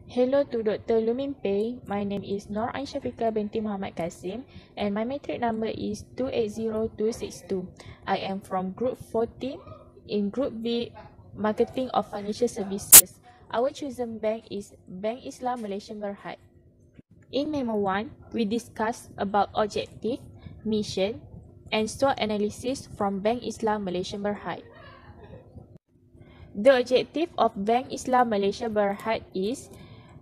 Hello to Dr. Lumimpe. My name is Nur Aishafika binti Muhammad Kasim and my matric number is 280262. I am from Group 14 in Group B, Marketing of Financial Services. Our chosen bank is Bank Islam Malaysia Berhad. In Memo 1, we discuss about objective, mission, and SWOT analysis from Bank Islam Malaysia Berhad. The objective of Bank Islam Malaysia Berhad is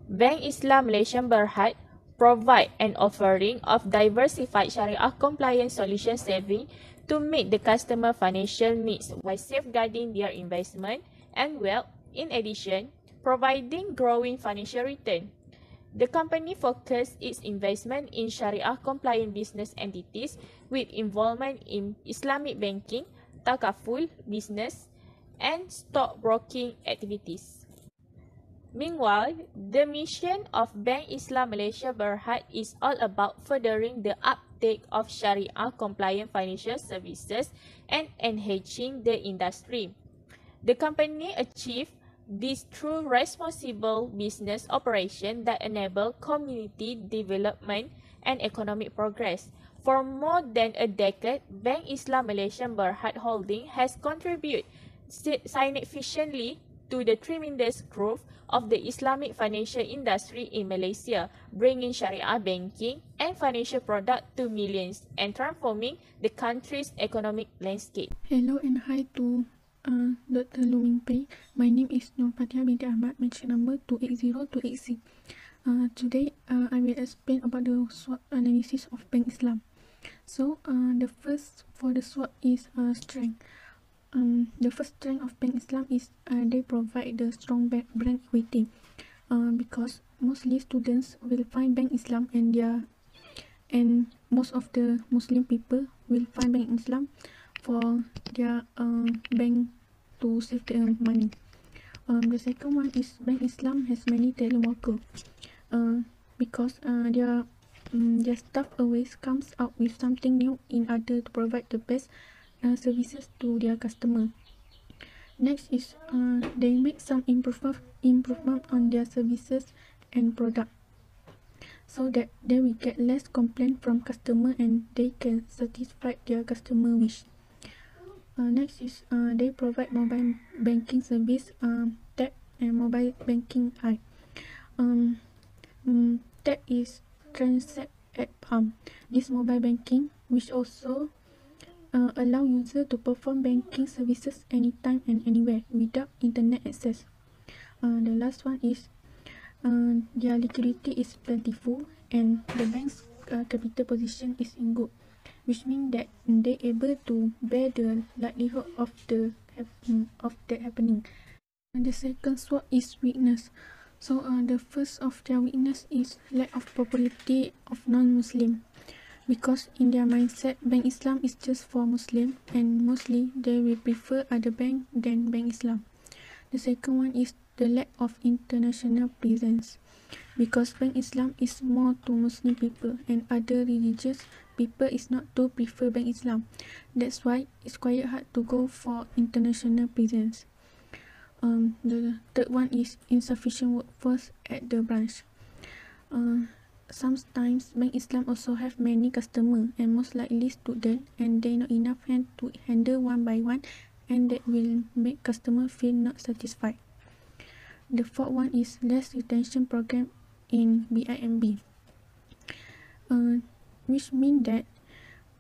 Bank Islam Malaysia Berhad provide an offering of diversified Sharia compliant solution saving to meet the customer financial needs while safeguarding their investment and wealth. In addition, providing growing financial return. The company focused its investment in Sharia compliant business entities with involvement in Islamic banking, takaful business, and stockbroking activities. Meanwhile, the mission of Bank Islam Malaysia Berhad is all about furthering the uptake of Sharia compliant financial services and enhancing the industry. The company achieved this through responsible business operation that enable community development and economic progress. For more than a decade, Bank Islam Malaysia Berhad Holding has contributed significantly to the tremendous growth of the Islamic financial industry in Malaysia, bringing Sharia banking and financial product to millions and transforming the country's economic landscape. Hello and hi to Dr. Lumingpei. My name is Nur Fatia binti Ahmad, matric number 280286. Today, I will explain about the SWOT analysis of Bank Islam. So, the first for the SWOT is strength. The first strength of Bank Islam is they provide the strong brand equity. Because mostly students will find Bank Islam and most of the Muslim people will find Bank Islam for their bank to save their money. The second one is Bank Islam has many talent worker because their staff always comes out with something new in order to provide the best services to their customer. Next is they make some improvement on their services and product so that they will get less complaint from customer and they can satisfy their customer wish. Next is they provide mobile banking service, tap and mobile banking app. Tap is transact at palm. This mobile banking which also allow user to perform banking services anytime and anywhere without internet access. The last one is their liquidity is plentiful and the bank's capital position is in good, which means that they able to bear the likelihood of that happening. And the second SWOT is weakness. So the first of their weakness is lack of popularity of non-Muslim, because in their mindset Bank Islam is just for Muslim and mostly they will prefer other bank than Bank Islam. The second one is the lack of international presence, because Bank Islam is more to Muslim people and other religious people is not to prefer Bank Islam. That's why it's quite hard to go for international presence. The third one is insufficient workforce at the branch. Sometimes Bank Islam also have many customer and most likely student and they not enough hand to handle one by one and that will make customer feel not satisfied. The fourth one is less retention program in BIMB, which mean that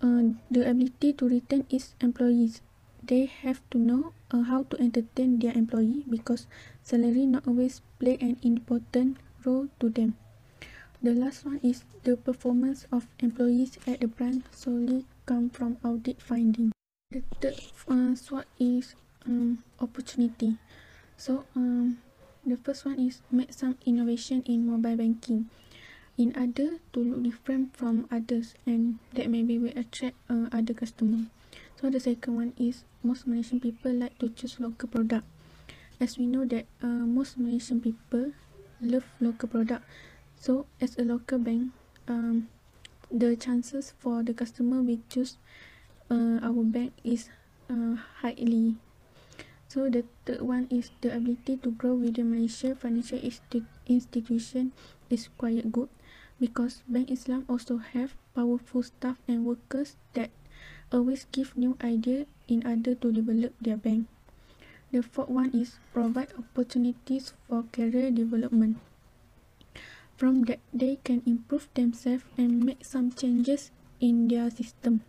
the ability to retain its employees. They have to know how to entertain their employee because salary not always play an important role to them. The last one is the performance of employees at the branch solely come from audit finding. The third SWOT is opportunity. So the first one is make some innovation in mobile banking in order to look different from others and that maybe will attract other customer. So the second one is most Malaysian people like to choose local product, as we know that most Malaysian people love local product. So as a local bank, the chances for the customer will choose our bank is highly. So the third one is the ability to grow within Malaysia financial institution is quite good because Bank Islam also have powerful staff and workers that always give new ideas in order to develop their bank. The fourth one is provide opportunities for career development. From that, they can improve themselves and make some changes in their system.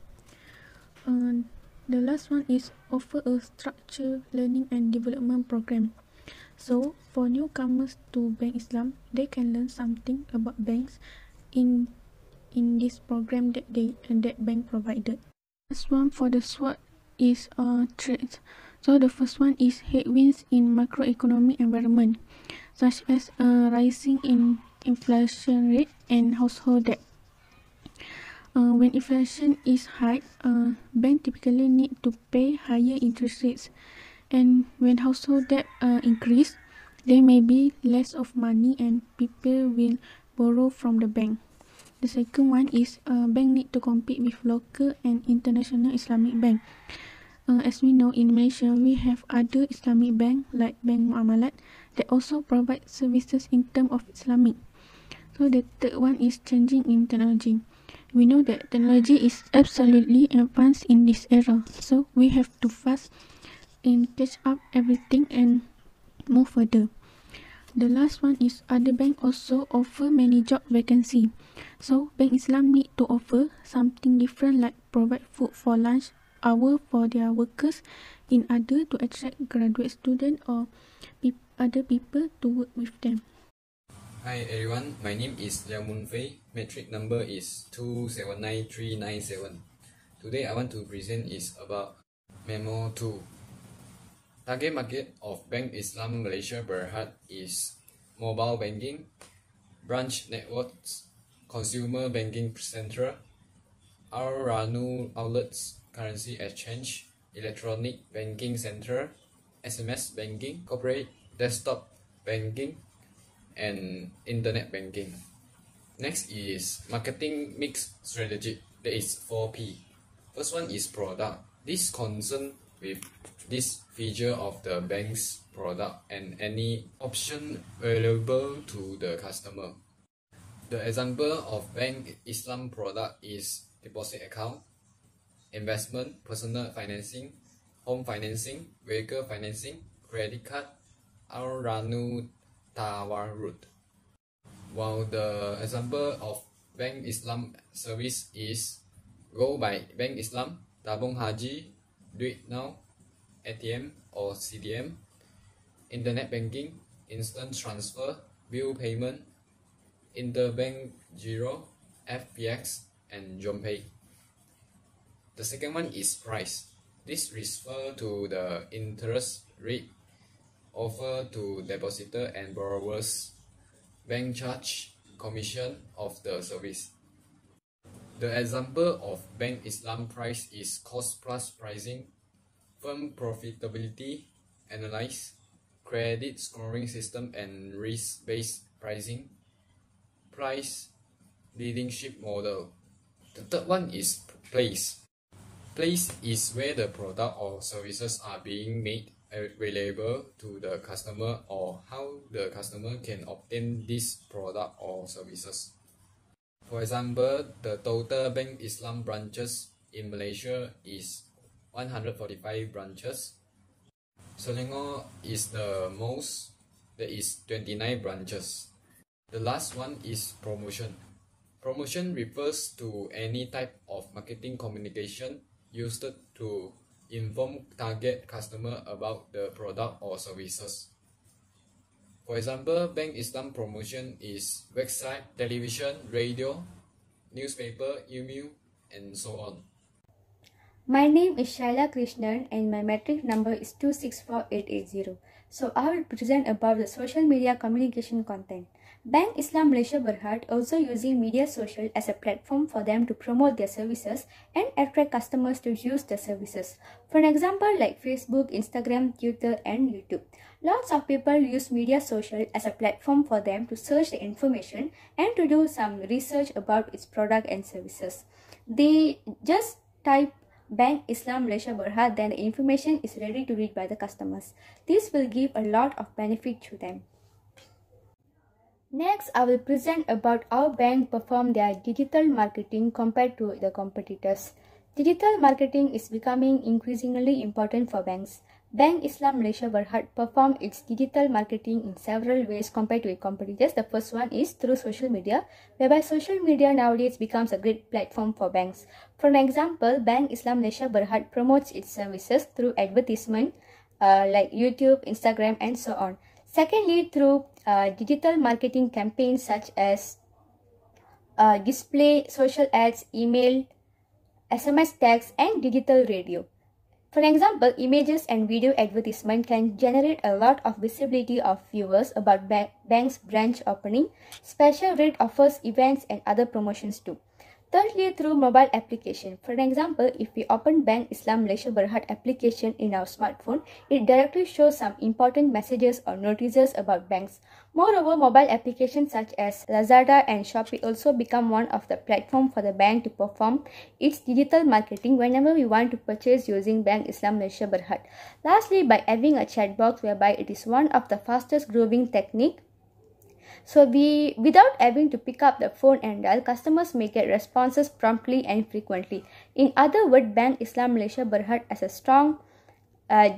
The last one is offer a structured learning and development program. So, for newcomers to Bank Islam, they can learn something about banks in this program that bank provided. Last one for the SWOT is threats. So the first one is headwinds in macroeconomic environment, such as rising in inflation rate and household debt. When inflation is high, banks typically need to pay higher interest rates, and when household debt increase, there may be less of money and people will borrow from the bank. The second one is bank need to compete with local and international Islamic bank. As we know, in Malaysia, we have other Islamic bank like Bank Muamalat that also provide services in terms of Islamic. So the third one is changing in technology. We know that technology is absolutely advanced in this era, so we have to fast and catch up everything and move further. The last one is other bank also offer many job vacancy. So Bank Islam need to offer something different like provide food for lunch hour for their workers in order to attract graduate student or other people to work with them. Hi everyone, my name is Liao Mun Fei. Metric number is 279397. Today I want to present is about Memo 2. Target market of Bank Islam Malaysia Berhad is mobile banking, branch networks, consumer banking center, Al-Ranu outlets, currency exchange, electronic banking center, SMS banking, corporate desktop banking, and internet banking. Next is marketing mix strategy. That is 4P. First one is product. This concern with this feature of the bank's product and any option available to the customer. The example of Bank Islam product is deposit account, investment, personal financing, home financing, vehicle financing, credit card, Al-Ranu Tawarrud. While the example of Bank Islam service is Go by Bank Islam, Tabung Haji, Do It Now, ATM or CDM, internet banking, instant transfer, bill payment, interbank giro, FPX, and JomPay. The second one is price. This refers to the interest rate offered to depositor and borrowers, bank charge, commission of the service. The example of Bank Islam price is cost plus pricing, firm profitability analysis, credit scoring system and risk-based pricing, price leadership model. The third one is place. Place is where the product or services are being made available to the customer or how the customer can obtain this product or services. For example, the total Bank Islam branches in Malaysia is 145 branches. Selangor is the most, there is 29 branches. The last one is promotion. Promotion refers to any type of marketing communication used to inform target customer about the product or services. For example, Bank Islam promotion is website, television, radio, newspaper, email, and so on. My name is Shaila Krishnan and my metric number is 264880. So I will present about the social media communication content. Bank Islam Malaysia Berhad also using media social as a platform for them to promote their services and attract customers to use the services. For an example like Facebook, Instagram, Twitter and YouTube. Lots of people use media social as a platform for them to search the information and to do some research about its product and services. They just type Bank Islam Malaysia Berhad, then the information is ready to read by the customers. This will give a lot of benefit to them. Next, I will present about how banks perform their digital marketing compared to the competitors. Digital marketing is becoming increasingly important for banks. Bank Islam Malaysia Berhad perform its digital marketing in several ways compared to its competitors. The first one is through social media, whereby social media nowadays becomes a great platform for banks. For an example, Bank Islam Malaysia Berhad promotes its services through advertisement like YouTube, Instagram, and so on. Secondly, through digital marketing campaigns such as display, social ads, email, SMS text, and digital radio. For example, images and video advertisement can generate a lot of visibility of viewers about bank's branch opening, special rate offers, events, and other promotions too. Thirdly, through mobile application. For example, if we open Bank Islam Malaysia Berhad application in our smartphone, it directly shows some important messages or notices about banks. Moreover, mobile applications such as Lazada and Shopee also become one of the platform for the bank to perform its digital marketing whenever we want to purchase using Bank Islam Malaysia Berhad. Lastly, by having a chat box whereby it is one of the fastest growing technique. So without having to pick up the phone and dial, customers may get responses promptly and frequently. In other words, Bank Islam Malaysia Berhad has a strong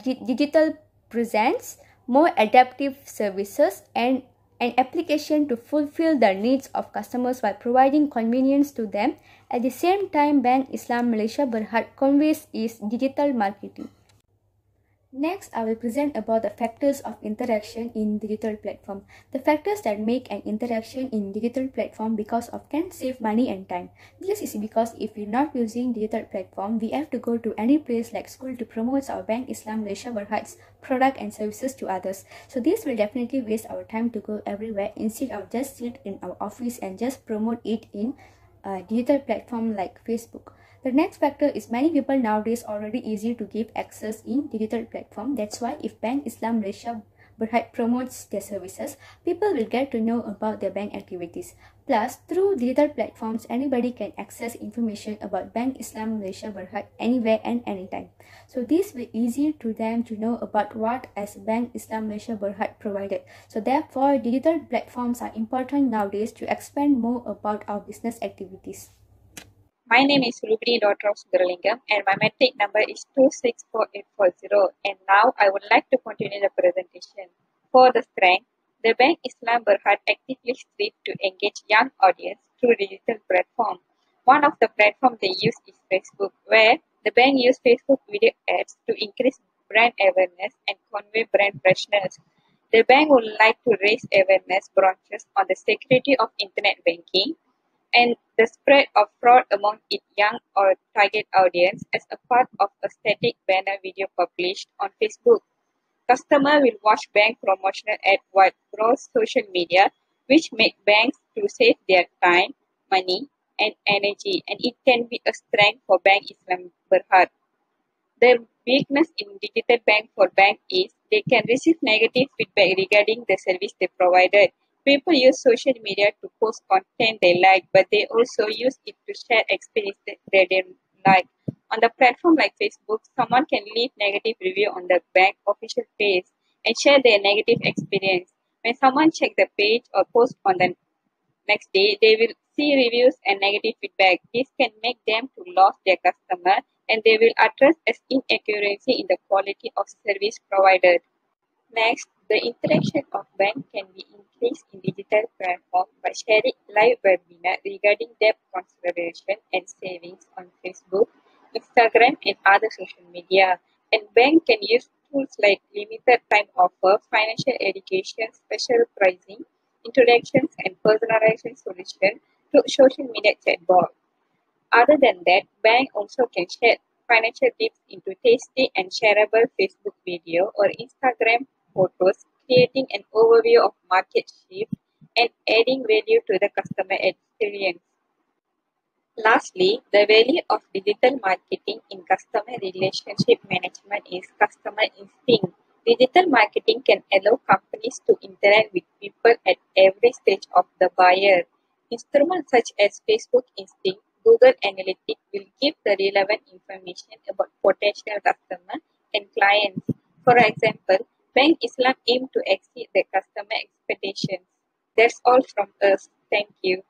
digital presence, more adaptive services, and an application to fulfill the needs of customers while providing convenience to them. At the same time, Bank Islam Malaysia Berhad conveys its digital marketing. Next, I will present about the factors of interaction in digital platform. The factors that make an interaction in digital platform because of can save money and time. This is because if we're not using digital platform, we have to go to any place like school to promote our Bank Islam Malaysia Berhad's product and services to others. So this will definitely waste our time to go everywhere instead of just sit in our office and just promote it in a digital platform like Facebook. The next factor is many people nowadays already easy to give access in digital platform. That's why if Bank Islam Malaysia Berhad promotes their services, people will get to know about their bank activities. Plus, through digital platforms, anybody can access information about Bank Islam Malaysia Berhad anywhere and anytime. So this will be easy to them to know about what as Bank Islam Malaysia Berhad provided. So therefore, digital platforms are important nowadays to expand more about our business activities. My name is Rubini, daughter of Sundaralingam, and my metric number is 264840. And now I would like to continue the presentation. For the strength, the Bank Islam Berhad actively strives to engage young audience through digital platform. One of the platforms they use is Facebook, where the bank uses Facebook video ads to increase brand awareness and convey brand freshness. The bank would like to raise awareness brochures on the security of internet banking and the spread of fraud among its young or target audience as a part of a static banner video published on Facebook. Customer will watch bank promotional ad while browse social media, which make banks to save their time, money, and energy, and it can be a strength for Bank Islam Berhad. The weakness in digital bank for bank is they can receive negative feedback regarding the service they provided. People use social media to post content they like, but they also use it to share experiences they don't like. On the platform like Facebook, someone can leave negative review on the bank official page and share their negative experience. When someone checks the page or post on the next day, they will see reviews and negative feedback. This can make them to lose their customer, and they will address as inaccuracy in the quality of service provided. Next, the interaction of bank can be increased in digital platform by sharing live webinar regarding debt consideration and savings on Facebook, Instagram, and other social media. And bank can use tools like limited time offer, financial education, special pricing, introductions, and personalization solution to social media chatbot. Other than that, bank also can share financial tips into tasty and shareable Facebook video or Instagram photos, creating an overview of market shift and adding value to the customer experience. Lastly, the value of digital marketing in customer relationship management is customer instinct. Digital marketing can allow companies to interact with people at every stage of the buyer. Instruments such as Facebook Instinct, Google Analytics will give the relevant information about potential customers and clients. For example, Bank Islam aim to exceed their customer expectations. That's all from us. Thank you.